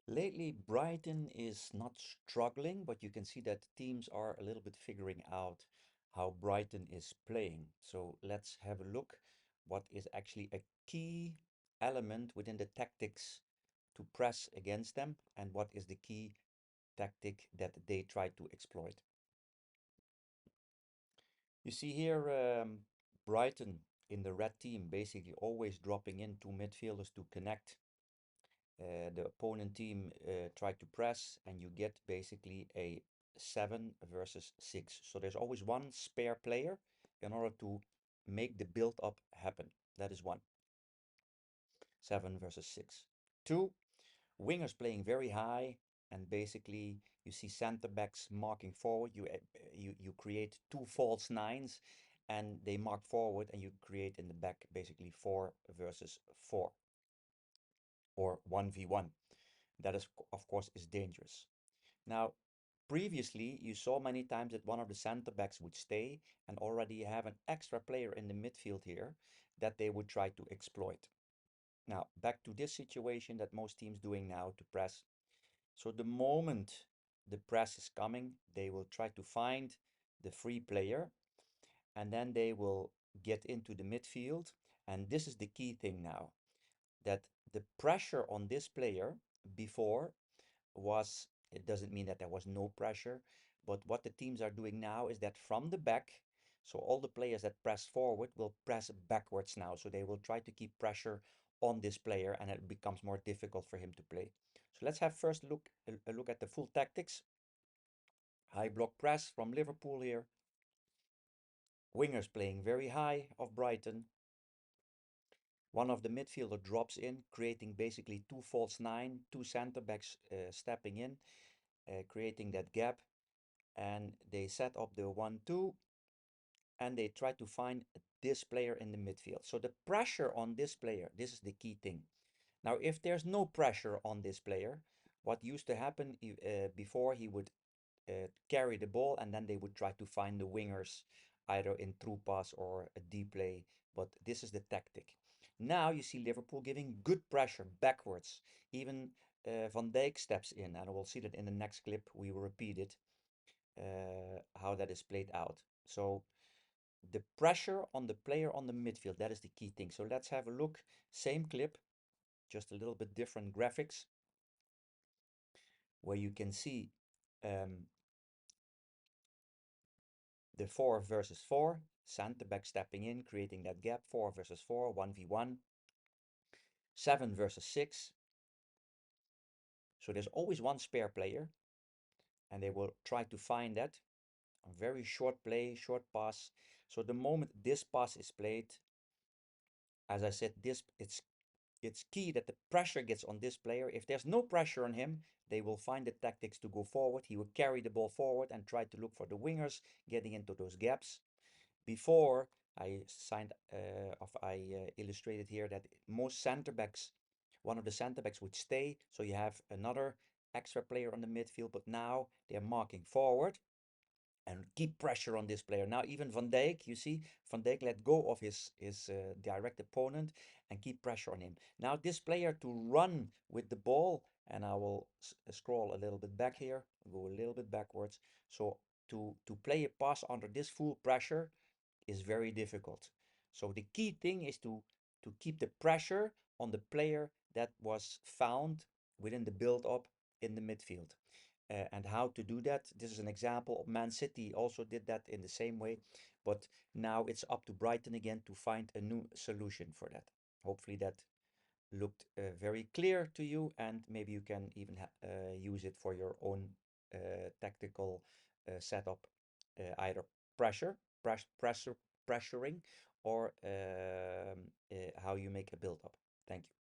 Lately, Brighton is not struggling, but you can see that teams are a little bit figuring out how Brighton is playing. So let's have a look what is actually a key element within the tactics to press against them and what is the key tactic that they try to exploit. You see here Brighton in the red team basically always dropping in two midfielders to connect. The opponent team try to press and you get basically a 7 versus 6. So there's always one spare player in order to make the build up happen. That is one. 7 versus 6. Two, wingers playing very high and basically you see center backs marking forward. You create two false nines and they mark forward and you create in the back basically 4 versus 4 or 1v1. That is, of course, is dangerous. Now, previously, you saw many times that one of the center backs would stay and already have an extra player in the midfield here that they would try to exploit. Now, back to this situation that most teams doing now to press. So the moment the press is coming, they will try to find the free player and then they will get into the midfield. And this is the key thing now, that the pressure on this player before was, it doesn't mean that there was no pressure, but what the teams are doing now is that from the back, so all the players that press forward will press backwards now. So they will try to keep pressure on this player and it becomes more difficult for him to play. So let's have first a look at the full tactics. High block press from Liverpool here. Wingers playing very high of Brighton. One of the midfielder drops in, creating basically two false nine, two center backs stepping in, creating that gap. And they set up the 1-2 and they try to find this player in the midfield. So the pressure on this player, this is the key thing. Now, if there's no pressure on this player, what used to happen before, he would carry the ball and then they would try to find the wingers either in through pass or a deep play. But this is the tactic. Now you see Liverpool giving good pressure backwards. Even Van Dijk steps in, and we'll see that in the next clip. We will repeat it how that is played out. So the pressure on the player on the midfield, that is the key thing. So let's have a look. Same clip, just a little bit different graphics, where you can see um, the 4 versus 4, center back stepping in, creating that gap, 4 versus 4, 1v1, 7 versus 6. So there's always one spare player, and they will try to find that. A very short play, short pass. So the moment this pass is played, as I said, it's key that the pressure gets on this player. If there's no pressure on him, they will find the tactics to go forward. He will carry the ball forward and try to look for the wingers getting into those gaps. Before I illustrated here that most center backs, one of the center backs would stay, so you have another extra player on the midfield, but now they're marking forward and keep pressure on this player. Now even Van Dijk, you see, Van Dijk let go of his direct opponent and keep pressure on him. Now this player to run with the ball, and I will scroll a little bit back here, go a little bit backwards. So to play a pass under this full pressure is very difficult. So the key thing is to keep the pressure on the player that was found within the build-up in the midfield. And how to do that. This is an example. Man City also did that in the same way, but now it's up to Brighton again to find a new solution for that. Hopefully that looked very clear to you, and maybe you can even use it for your own tactical setup, either pressure, pressuring, or how you make a build up. Thank you.